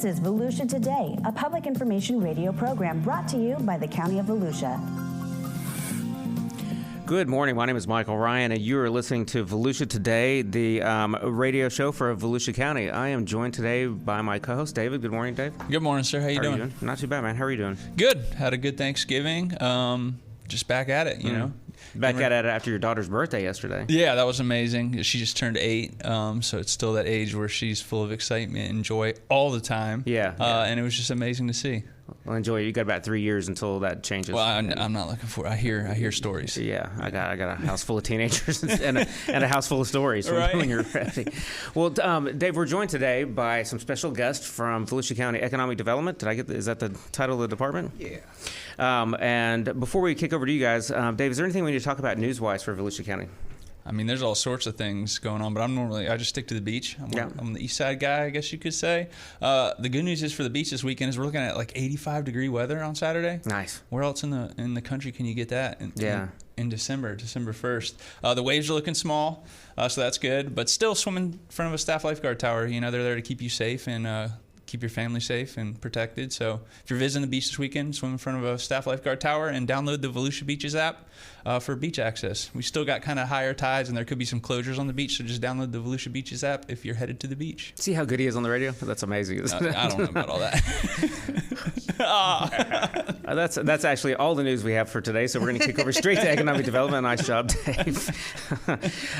This is Volusia Today, a public information radio program brought to you by the County of Volusia. Good morning. My name is Michael Ryan, and you are listening to Volusia Today, the radio show for Volusia County. I am joined today by my co-host, David. Good morning, Dave. Good morning, sir. How you doing? Not too bad, man. How are you doing? Good. Had a good Thanksgiving. Just back at it, you know. Back at it after your daughter's birthday yesterday. Yeah, that was amazing. She just turned 8, so it's still that age where she's full of excitement and joy all the time. Yeah. And it was just amazing to see. Well, enjoy it. You got about 3 years until that changes. Well, I'm not looking for. I hear stories. Yeah, I got a house full of teenagers and a house full of stories when you're ready. Well, Dave, we're joined today by some special guests from Volusia County Economic Development. Is that the title of the department? Yeah. And before we kick over to you guys, Dave, is there anything we need to talk about news-wise for Volusia County? I mean, there's all sorts of things going on, but I just stick to the beach. I'm the east side guy, I guess you could say. The good news is for the beach this weekend is we're looking at like 85-degree weather on Saturday. Nice. Where else in the country can you get that? In December 1st. The waves are looking small, so that's good. But still swim in front of a staff lifeguard tower. You know, they're there to keep you safe and keep your family safe and protected. So if you're visiting the beach this weekend, swim in front of a staff lifeguard tower and download the Volusia Beaches app for beach access. We still got kind of higher tides and there could be some closures on the beach, so just download the Volusia Beaches app if you're headed to the beach. See how good he is on the radio? That's amazing, isn't it? I don't know about all that. That's actually all the news we have for today, so we're going to kick over straight to economic development. Nice job, Dave.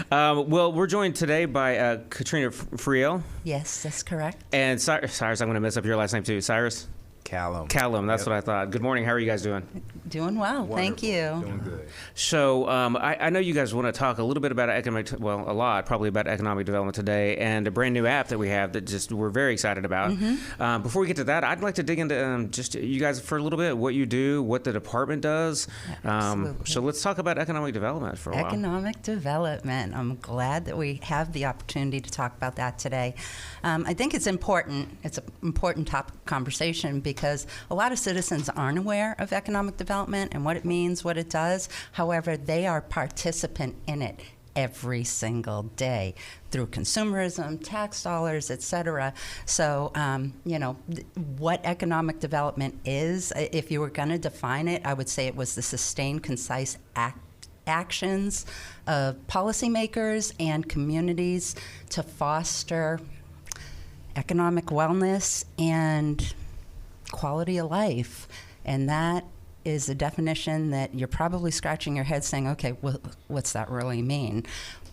Well, we're joined today by Katrina Friel. Yes, that's correct. And Cyrus, I'm going to mess up your last name too. Cyrus? Callum, that's what I thought. Good morning. How are you guys doing? Doing well, Wonderful. Thank you. Doing good. So I know you guys want to talk a little bit about a lot probably about economic development today, and a brand new app that we have that we're very excited about. Mm-hmm. Before we get to that, I'd like to dig into just you guys for a little bit, what you do, what the department does. So let's talk about economic development for a while. Economic development. I'm glad that we have the opportunity to talk about that today. I think it's important. It's an important topic of conversation because a lot of citizens aren't aware of economic development and what it means, what it does. However, they are participant in it every single day through consumerism, tax dollars, etc. So, what economic development is, if you were going to define it, I would say it was the sustained, concise actions of policymakers and communities to foster economic wellness and quality of life. And that is a definition that you're probably scratching your head saying, okay, what's that really mean?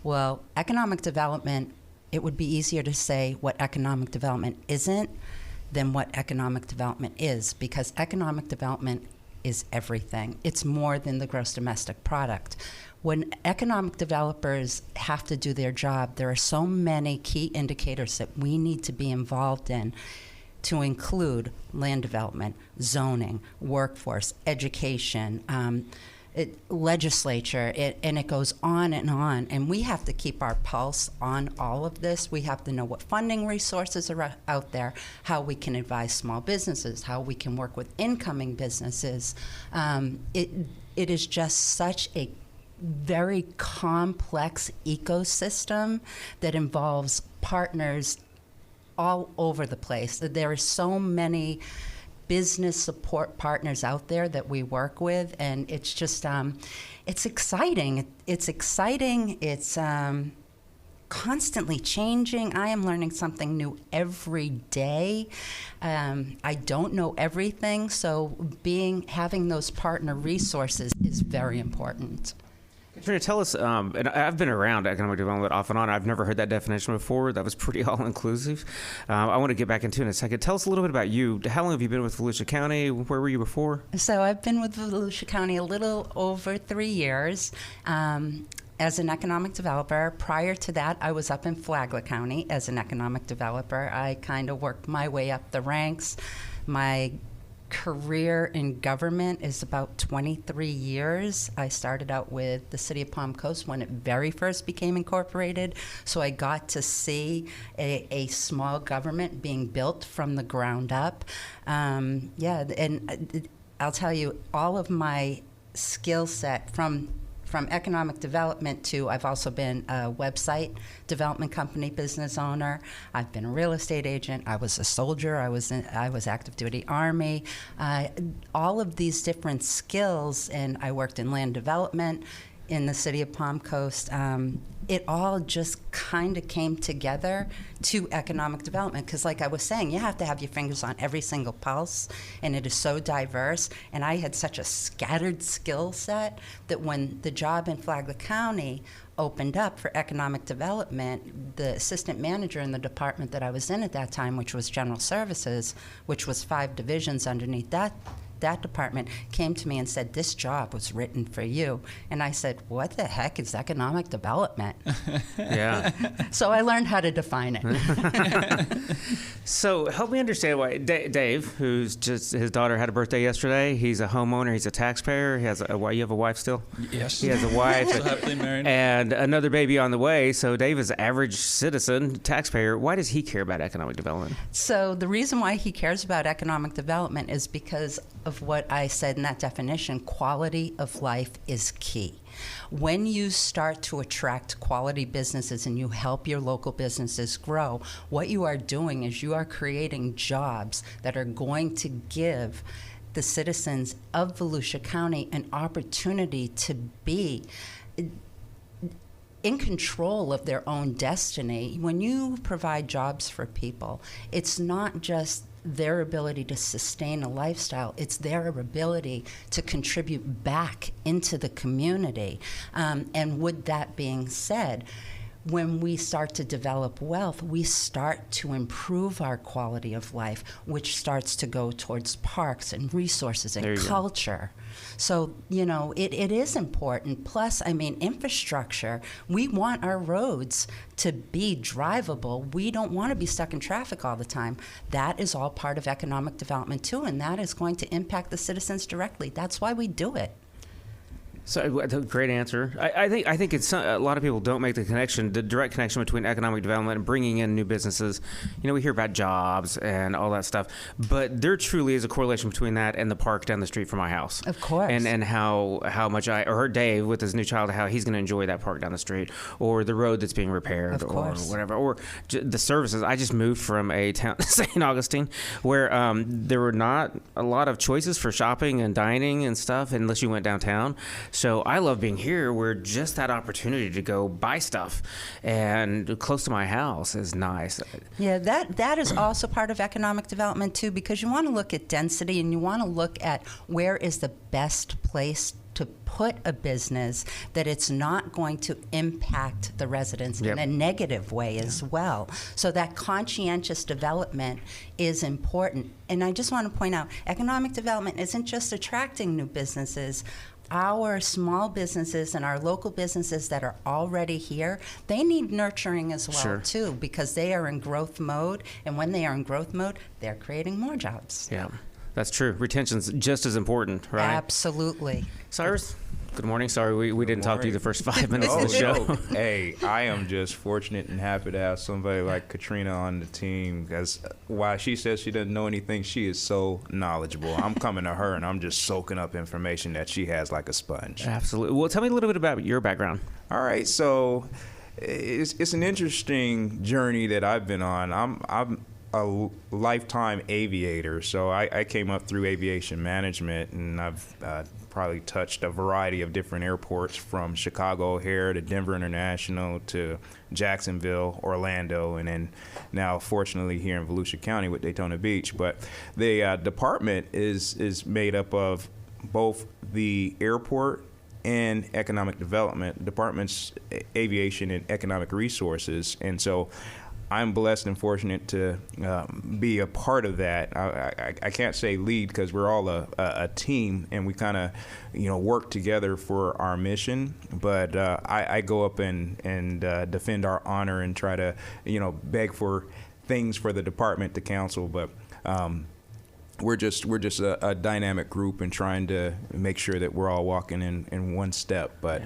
Well, economic development, it would be easier to say what economic development isn't than what economic development is, because economic development is everything. It's more than the gross domestic product. When economic developers have to do their job, there are so many key indicators that we need to be involved in, to include land development, zoning, workforce, education, legislature, and it goes on. And we have to keep our pulse on all of this. We have to know what funding resources are out there, how we can advise small businesses, how we can work with incoming businesses. It is just such a very complex ecosystem that involves partners all over the place. There are so many business support partners out there that we work with, and it's just it's exciting. It's exciting. It's constantly changing. I am learning something new every day. I don't know everything, so having those partner resources is very important. Katrina, tell us, and I've been around economic development off and on. I've never heard that definition before. That was pretty all-inclusive. I want to get back into it in a second. Tell us a little bit about you. How long have you been with Volusia County? Where were you before? So I've been with Volusia County a little over 3 years as an economic developer. Prior to that, I was up in Flagler County as an economic developer. I kind of worked my way up the ranks. My career in government is about 23 years. I started out with the city of Palm Coast when it very first became incorporated, so I got to see a small government being built from the ground up. And I'll tell you, all of my skill set from from economic development to I've also been a website development company business owner. I've been a real estate agent. I was a soldier. I was active duty Army. All of these different skills, and I worked in land development in the city of Palm Coast. It all just kind of came together to economic development because, like I was saying, you have to have your fingers on every single pulse, and it is so diverse. And I had such a scattered skill set that when the job in Flagler County opened up for economic development, the assistant manager in the department that I was in at that time, which was General Services, which was 5 divisions underneath that department, came to me and said, this job was written for you. And I said, what the heck is economic development? Yeah. So I learned how to define it. So help me understand why Dave, who's just, his daughter had a birthday yesterday. He's a homeowner. He's a taxpayer. He has you have a wife still? Yes. He has a wife. Still happily married. And another baby on the way. So Dave is an average citizen, taxpayer. Why does he care about economic development? So the reason why he cares about economic development is because of what I said in that definition. Quality of life is key. When you start to attract quality businesses and you help your local businesses grow, what you are doing is you are creating jobs that are going to give the citizens of Volusia County an opportunity to be in control of their own destiny. When you provide jobs for people, it's not just their ability to sustain a lifestyle, it's their ability to contribute back into the community. And with that being said, when we start to develop wealth, we start to improve our quality of life, which starts to go towards parks and resources and culture. So, it is important. Plus, infrastructure. We want our roads to be drivable. We don't want to be stuck in traffic all the time. That is all part of economic development, too, and that is going to impact the citizens directly. That's why we do it. So, great answer. I think it's a lot of people don't make the direct connection between economic development and bringing in new businesses. We hear about jobs and all that stuff, but there truly is a correlation between that and the park down the street from my house. Of course. And how much I heard Dave with his new child, how he's going to enjoy that park down the street, or the road that's being repaired, or whatever, or the services. I just moved from a town, St. Augustine, where there were not a lot of choices for shopping and dining and stuff unless you went downtown. So I love being here where just that opportunity to go buy stuff and close to my house is nice. Yeah, that is also part of economic development too, because you want to look at density and you want to look at where is the best place to put a business that it's not going to impact the residents in a negative way as well. So that conscientious development is important. And I just want to point out, economic development isn't just attracting new businesses. Our small businesses and our local businesses that are already here, they need nurturing as well, too, because they are in growth mode. And when they are in growth mode, they're creating more jobs. Yeah, that's true. Retention's just as important, right? Absolutely. Cyrus? Good morning. Sorry, we didn't talk to you the first 5 minutes of the show. No. Hey, I am just fortunate and happy to have somebody like Katrina on the team, because while she says she doesn't know anything, she is so knowledgeable. I'm coming to her and I'm just soaking up information that she has like a sponge. Absolutely. Well, tell me a little bit about your background. All right, so it's an interesting journey that I've been on. I'm a lifetime aviator, so I came up through aviation management, and I've probably touched a variety of different airports, from Chicago O'Hare to Denver International to Jacksonville, Orlando, and then now fortunately here in Volusia County with Daytona Beach. But the department is made up of both the airport and economic development, departments, aviation and economic resources. And so I'm blessed and fortunate to be a part of that. I can't say lead because we're all a team and we kind of work together for our mission. But I go up and defend our honor and try to beg for things for the department, the council. But we're just a dynamic group and trying to make sure that we're all walking in one step. But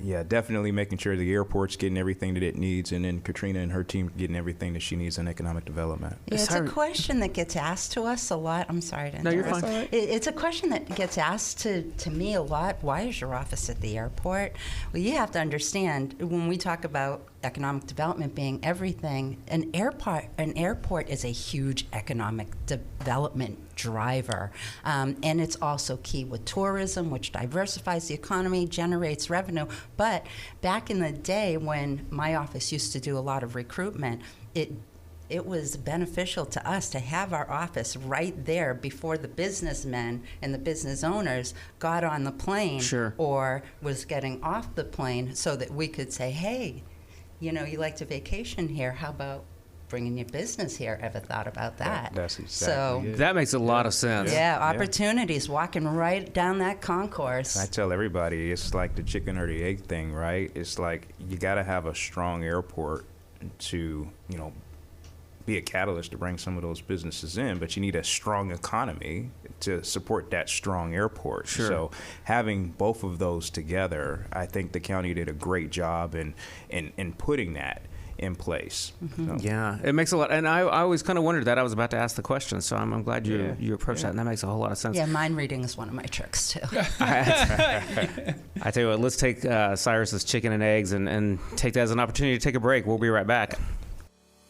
yeah, definitely making sure the airport's getting everything that it needs, and then Katrina and her team getting everything that she needs in economic development. Yeah, it's a question that gets asked to us a lot. I'm sorry to interrupt. No, you're fine. Right. It's a question that gets asked to me a lot. Why is your office at the airport? Well, you have to understand, when we talk about economic development being everything, an airport is a huge economic development driver, and it's also key with tourism, which diversifies the economy, generates revenue. But back in the day when my office used to do a lot of recruitment, it was beneficial to us to have our office right there before the businessmen and the business owners got on the plane. Sure. Or was getting off the plane, so that we could say, hey, you know, you like to vacation here, how about bringing your business here? Ever thought about that? That's exactly it. That makes a lot of sense. Yeah, opportunities, walking right down that concourse. I tell everybody, it's like the chicken or the egg thing, right? It's like you got to have a strong airport to, you know, be a catalyst to bring some of those businesses in, but you need a strong economy to support that strong airport. Sure. So having both of those together, I think the county did a great job in putting that in place. Mm-hmm. So. Yeah, it makes a lot. And I always kind of wondered that. I was about to ask the question, so I'm glad you approached that, and that makes a whole lot of sense. Yeah, mind reading is one of my tricks, too. I tell you what, let's take Cyrus's chicken and eggs and take that as an opportunity to take a break. We'll be right back.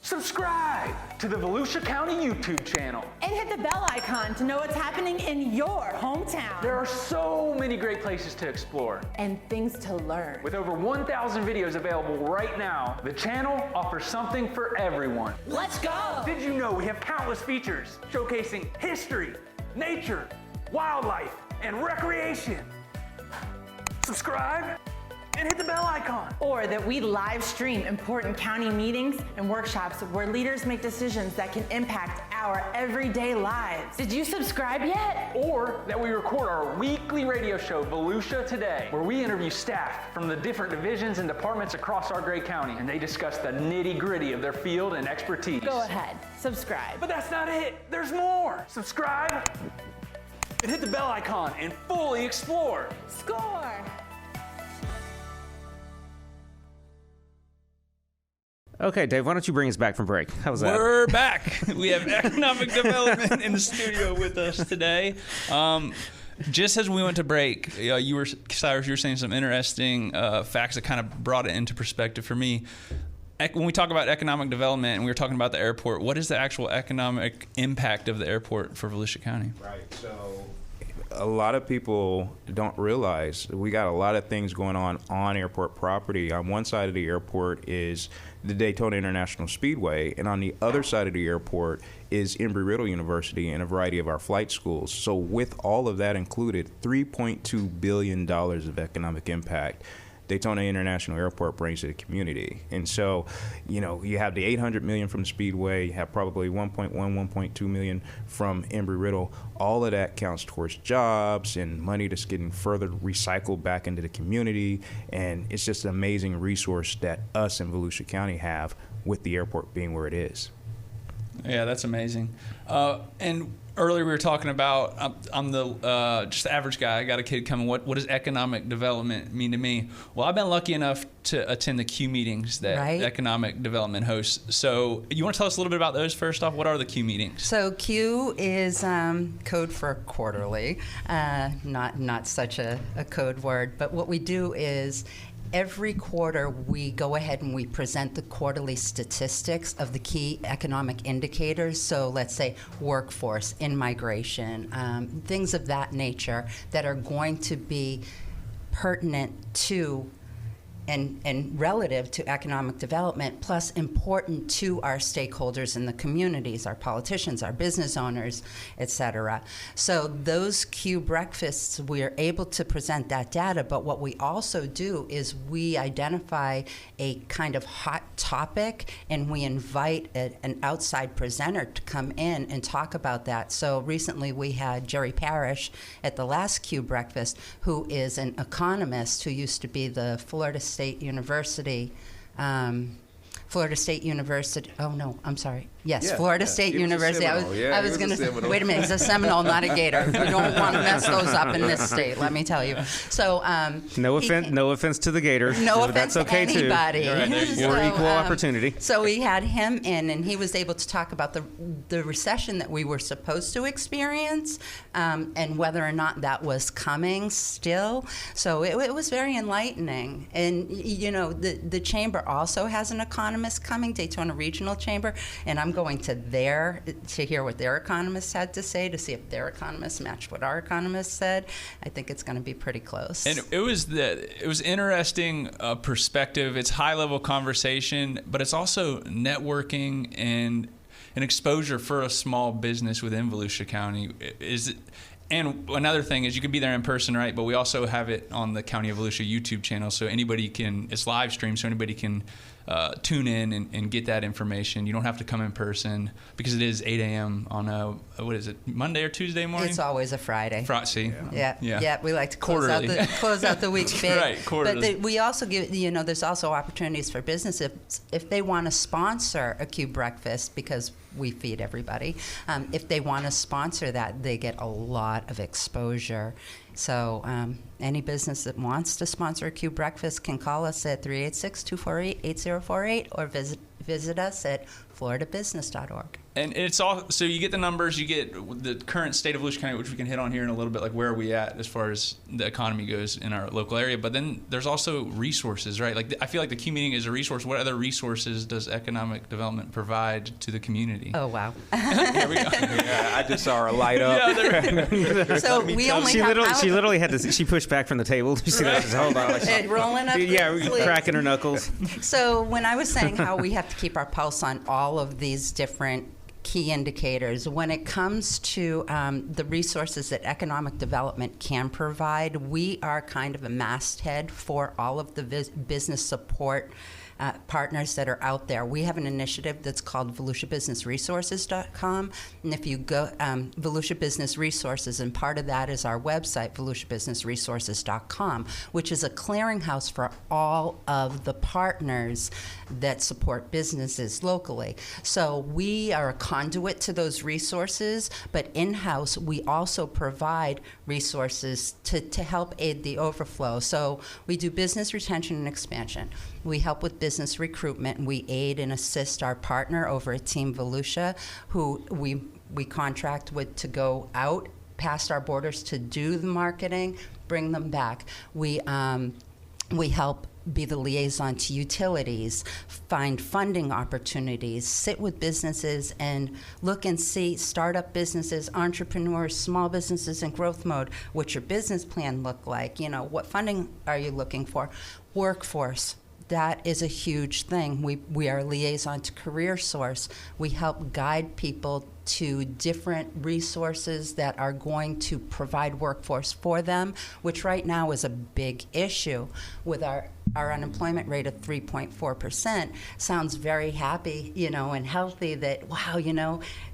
Subscribe to the Volusia County YouTube channel. And hit the bell icon to know what's happening in your hometown. There are so many great places to explore. And things to learn. With over 1,000 videos available right now, the channel offers something for everyone. Let's go! Did you know we have countless features showcasing history, nature, wildlife, and recreation? Subscribe and hit the bell icon. Or that we live stream important county meetings and workshops where leaders make decisions that can impact our everyday lives. Did you subscribe yet? Or that we record our weekly radio show, Volusia Today, where we interview staff from the different divisions and departments across our great county, and they discuss the nitty-gritty of their field and expertise. Go ahead, subscribe. But that's not it. There's more. Subscribe and hit the bell icon and fully explore. Score! Okay, Dave, why don't you bring us back from break? How was that? We're back. We have economic development in the studio with us today. Just as we went to break, Cyrus, you were saying some interesting facts that kind of brought it into perspective for me. When we talk about economic development and we were talking about the airport, what is the actual economic impact of the airport for Volusia County? Right. So a lot of people don't realize we got a lot of things going on airport property. On one side of the airport is the Daytona International Speedway, and on the other side of the airport is Embry-Riddle University and a variety of our flight schools. So with all of that included, $3.2 billion of economic impact Daytona International Airport brings to the community. And so, you know, you have the $800 million from the Speedway, you have probably 1.2 million from Embry-Riddle. All of that counts towards jobs and money that's getting further recycled back into the community. And it's just an amazing resource that us in Volusia County have with the airport being where it is. Yeah, that's amazing. And earlier we were talking about I'm the just the average guy. I got a kid coming. What does economic development mean to me? Well, I've been lucky enough to attend the Q meetings that economic development hosts. So you want to tell us a little bit about those first off? What are the Q meetings? So Q is code for quarterly, not such a code word. But what we do is every quarter, we go ahead and we present the quarterly statistics of the key economic indicators. So let's say workforce, in-migration, things of that nature that are going to be pertinent to and relative to economic development, plus important to our stakeholders in the communities, our politicians, our business owners, et cetera. So those Q breakfasts, we are able to present that data, but what we also do is we identify a kind of hot topic and we invite an outside presenter to come in and talk about that. So recently we had Jerry Parrish at the last Q breakfast, who is an economist who used to be the Florida State University, Yes, Yeah, Florida yeah. State He was a University. Seminole. Yeah, I he was was a going to Seminole. wait a minute. He's a Seminole, not a Gator. We don't want to mess those up in this state. Let me tell you. So No offense to the Gators. no but offense that's okay to anybody. too. All right, there you go. We're equal opportunity. So we had him in, and he was able to talk about the recession that we were supposed to experience, and whether or not that was coming still. So it was very enlightening. And the chamber also has an economist coming, Daytona Regional Chamber, and I'm going to hear what their economists had to say, to see if their economists matched what our economists said. I think it's going to be pretty close. And it was interesting perspective. It's high level conversation, but it's also networking and an exposure for a small business within Volusia County. And another thing is you can be there in person, right? But we also have it on the County of Volusia YouTube channel, so it's live stream, so anybody can tune in and get that information. You don't have to come in person because it is 8 a.m. on Monday or Tuesday morning? It's always a Friday. See? Yeah. We like to close out the week big. Right, quarterly. But we also give, there's also opportunities for businesses if they want to sponsor a Q breakfast, because we feed everybody. If they want to sponsor that, they get a lot of exposure. So any business that wants to sponsor a Q breakfast can call us at 386-248-8048 or visit us at floridabusiness.org. And it's all, so you get the numbers, you get the current state of Volusia County, which we can hit on here in a little bit, like where are we at as far as the economy goes in our local area. But then there's also resources, right? Like I feel like the Q meeting is a resource. What other resources does economic development provide to the community? Oh, wow. Here we go. Yeah, I just saw her light up. So we only She literally had to. She pushed back from the table. Did you see that? Hold on. rolling up. Yeah, the sleeves. cracking her knuckles. So when I was saying how we have to keep our pulse on all of these different key indicators, when it comes to the resources that economic development can provide, we are kind of a masthead for all of the business support partners that are out there. We have an initiative that's called VolusiaBusinessResources.com, and if you go Volusia Business Resources, and part of that is our website, VolusiaBusinessResources.com, which is a clearinghouse for all of the partners that support businesses locally. So we are a conduit to those resources, but in-house we also provide resources to help aid the overflow. So we do business retention and expansion. We help with business recruitment, and we aid and assist our partner over at Team Volusia, who we contract with to go out past our borders to do the marketing, bring them back. We help be the liaison to utilities, find funding opportunities, sit with businesses and look and see startup businesses, entrepreneurs, small businesses in growth mode. What's your business plan look like? What funding are you looking for? Workforce. That is a huge thing. We are liaison to Career Source. We help guide people to different resources that are going to provide workforce for them, which right now is a big issue with our unemployment rate of 3.4%. Sounds very happy, and healthy that, wow,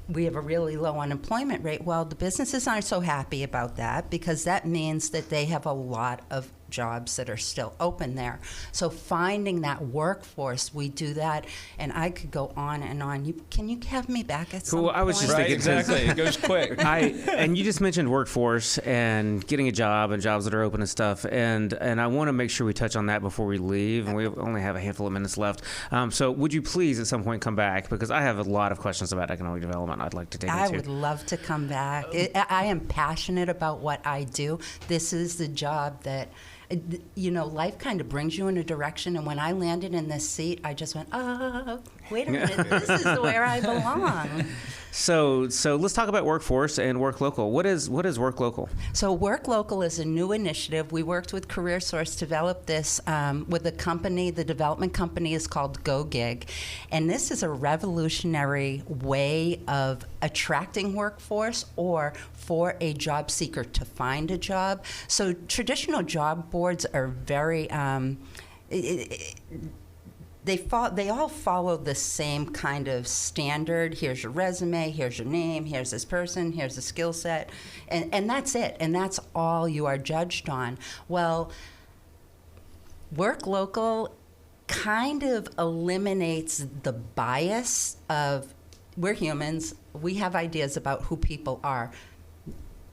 we have a really low unemployment rate. Well, the businesses aren't so happy about that, because that means that they have a lot of jobs that are still open there. So finding that workforce, we do that, and I could go on and on. Can you have me back at some point? I was just thinking, exactly. It goes quick. And you just mentioned workforce and getting a job and jobs that are open and stuff, and I want to make sure we touch on that before we leave, and we only have a handful of minutes left. So would you please at some point come back, because I have a lot of questions about economic development I'd like to dig into. I would love to come back. I am passionate about what I do. This is the job that, life kind of brings you in a direction, and when I landed in this seat, I just went, oh, wait a minute, this is where I belong. So let's talk about workforce and Work Local. What is Work Local? So Work Local is a new initiative. We worked with Career Source to develop this with a company. The development company is called GoGig, and this is a revolutionary way of attracting workforce or for a job seeker to find a job. So traditional job boards are very they all follow the same kind of standard. Here's your resume, here's your name, here's this person, here's the skill set, and that's it, and that's all you are judged on. Well, Work Local kind of eliminates the bias of we're humans. We have ideas about who people are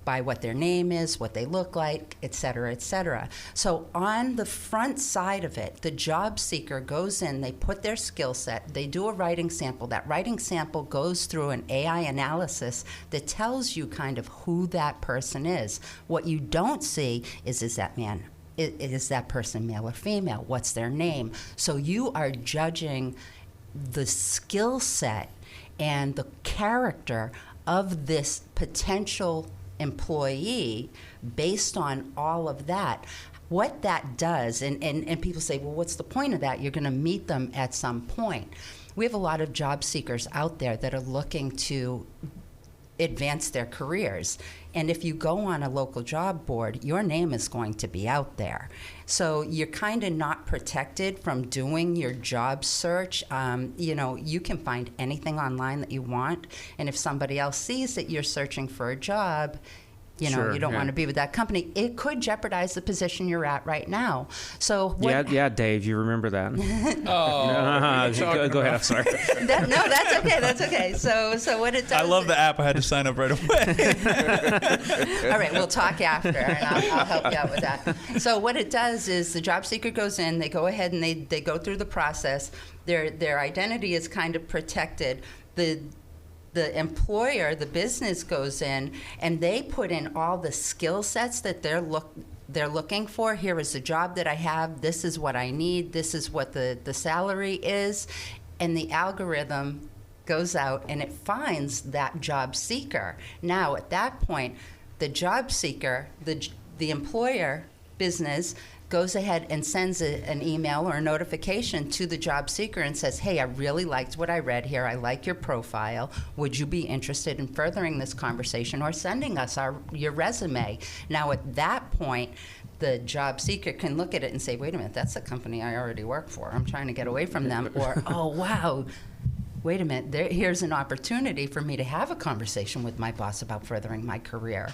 by what their name is, what they look like, et cetera, et cetera. So on the front side of it, the job seeker goes in, they put their skill set, they do a writing sample. That writing sample goes through an AI analysis that tells you kind of who that person is. What you don't see is that person male or female? What's their name? So you are judging the skill set and the character of this potential employee based on all of that. What that does, and people say, well, what's the point of that? You're going to meet them at some point. We have a lot of job seekers out there that are looking to advance their careers. And if you go on a local job board, your name is going to be out there. So you're kind of not protected from doing your job search. You can find anything online that you want. And if somebody else sees that you're searching for a job, you don't want to be with that company, it could jeopardize the position you're at right now. So yeah, Dave, you remember that? Go ahead. I'm sorry. That's okay. So what it does? I love the app. I had to sign up right away. All right, we'll talk after, and I'll help you out with that. So what it does is the job seeker goes in, they go ahead and they go through the process. Their identity is kind of protected. The employer, the business goes in, and they put in all the skill sets that they're looking for. Here is the job that I have. This is what I need. This is what the salary is. And the algorithm goes out and it finds that job seeker. Now, at that point, the job seeker, the employer, business, goes ahead and sends an email or a notification to the job seeker and says, hey, I really liked what I read here. I like your profile. Would you be interested in furthering this conversation or sending us your resume? Now, at that point, the job seeker can look at it and say, wait a minute, that's a company I already work for. I'm trying to get away from them. Or, oh, wow, wait a minute, here's an opportunity for me to have a conversation with my boss about furthering my career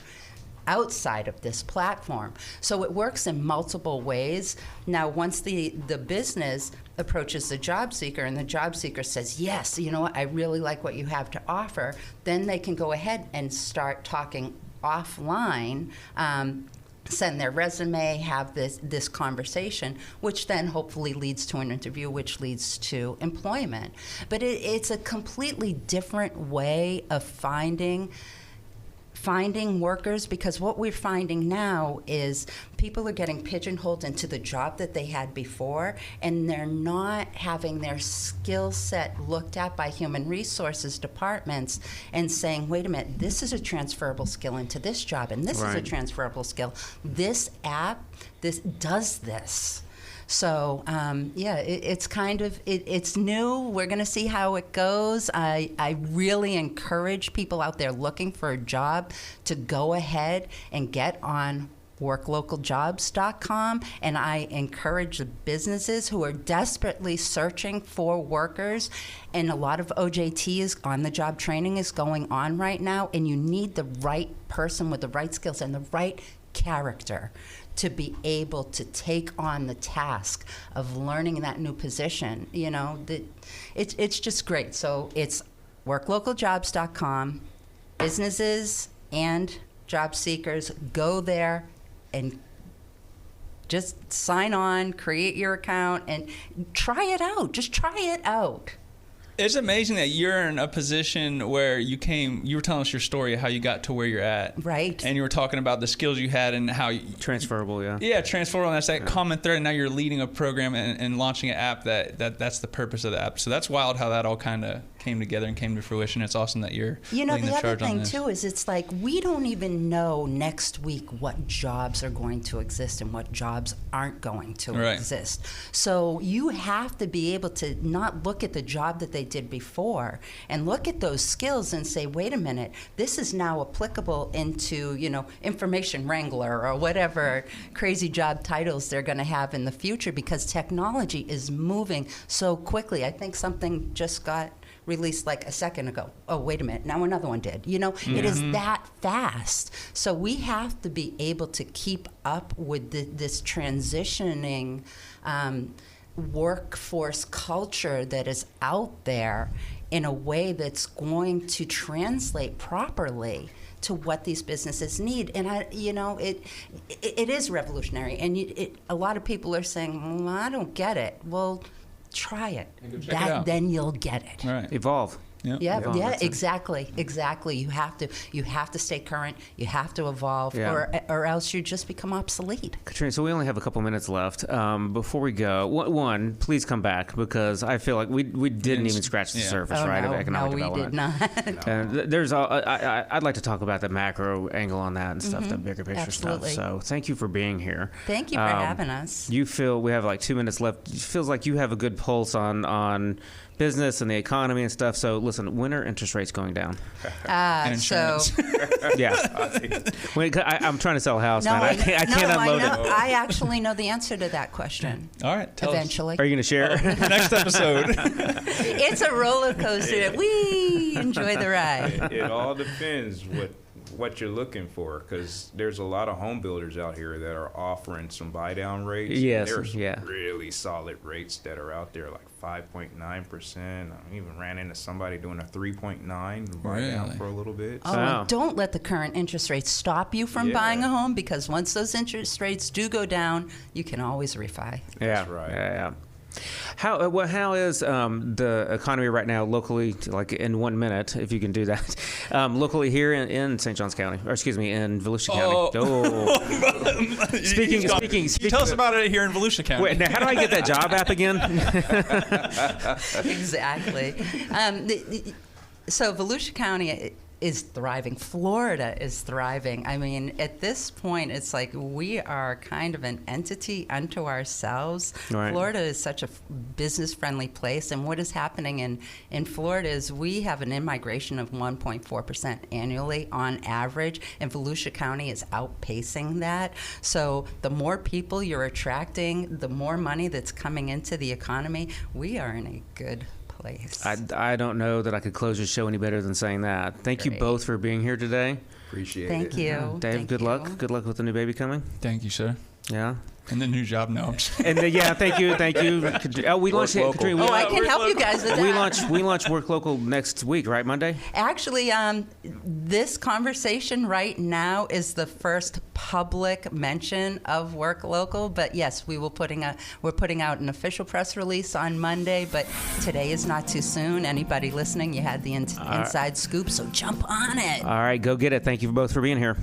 outside of this platform. So it works in multiple ways. Now, once the business approaches the job seeker and the job seeker says, yes, you know what, I really like what you have to offer, then they can go ahead and start talking offline, send their resume, have this conversation, which then hopefully leads to an interview, which leads to employment. But it's a completely different way of finding workers, because what we're finding now is people are getting pigeonholed into the job that they had before, and they're not having their skill set looked at by human resources departments and saying, wait a minute, this is a transferable skill into this job, and this is a transferable skill. This app, this does this. So, it's kind of, it's new. We're going to see how it goes. I really encourage people out there looking for a job to go ahead and get on worklocalJobs.com, and I encourage the businesses who are desperately searching for workers, and a lot of OJT is on the job training is going on right now, and you need the right person with the right skills and the right character to be able to take on the task of learning that new position. It's just great. So it's worklocalJobs.com. Businesses and job seekers, go there and just sign on, create your account, and try it out. Just try it out. It's amazing that you're in a position where you were telling us your story of how you got to where you're at. Right. And you were talking about the skills you had and how transferable, yeah. Yeah, transferable, and that's that common thread, and now you're leading a program and launching an app that's the purpose of the app. So that's wild how that all kind of came together and came to fruition. It's awesome that you're leading the charge on this. The other thing, too, is it's like we don't even know next week what jobs are going to exist and what jobs aren't going to exist. So you have to be able to not look at the job that they did before and look at those skills and say, wait a minute, this is now applicable into, information wrangler or whatever crazy job titles they're going to have in the future, because technology is moving so quickly. I think something just got released like a second ago. Oh, wait a minute, now another one did. It is that fast. So we have to be able to keep up with this transitioning workforce culture that is out there in a way that's going to translate properly to what these businesses need. And it is revolutionary. And a lot of people are saying, well, I don't get it. Well, try it. Then you'll get it. Right. Evolve. Yeah, exactly. You have to stay current. You have to evolve, or else you just become obsolete. Katrina, so we only have a couple minutes left. Before we go, one, please come back, because I feel like we didn't even scratch the surface, of economic development. No, we did not. And I'd like to talk about the macro angle on that and stuff, the bigger picture stuff. So thank you for being here. Thank you for having us. You feel we have like 2 minutes left. It feels like you have a good pulse on business and the economy and stuff. So listen, when are interest rates going down? And insurance. I'm trying to sell a house, man. I can't unload it. I actually know the answer to that question. All right, tell eventually. us. Are you going to share? Next episode. It's a roller coaster. We enjoy the ride. It all depends what you're looking for, because there's a lot of home builders out here that are offering some buy down rates. Yes, there's really solid rates that are out there, like 5.9%. I even ran into somebody doing a 3.9 buy down for a little bit. Oh, don't let the current interest rates stop you from buying a home, because once those interest rates do go down, you can always refi. That's right. Yeah. How is the economy right now locally, like in 1 minute, if you can do that, locally here in St. Johns County, or excuse me, in Volusia County? Speaking. Tell us about it here in Volusia County. Wait, now how do I get that job app again? Exactly. So Volusia County is thriving. Florida is thriving. I mean, at this point, it's like we are kind of an entity unto ourselves. Right. Florida is such a business-friendly place, and what is happening in Florida is we have an in-migration of 1.4% annually on average, and Volusia County is outpacing that. So the more people you're attracting, the more money that's coming into the economy, we are in a good place. I don't know that I could close your show any better than saying that. Thank you both for being here today. Appreciate it. Thank you. Dave, good luck. Good luck with the new baby coming. Thank you, sir. Yeah. And the new job, no. And thank you. Oh, we launched it, Katrina. I can help you guys with that. We launch Work Local next week, right? Monday? Actually, this conversation right now is the first public mention of Work Local. But yes, we're putting out an official press release on Monday. But today is not too soon. Anybody listening, you had the inside scoop, so jump on it. All right, go get it. Thank you both for being here.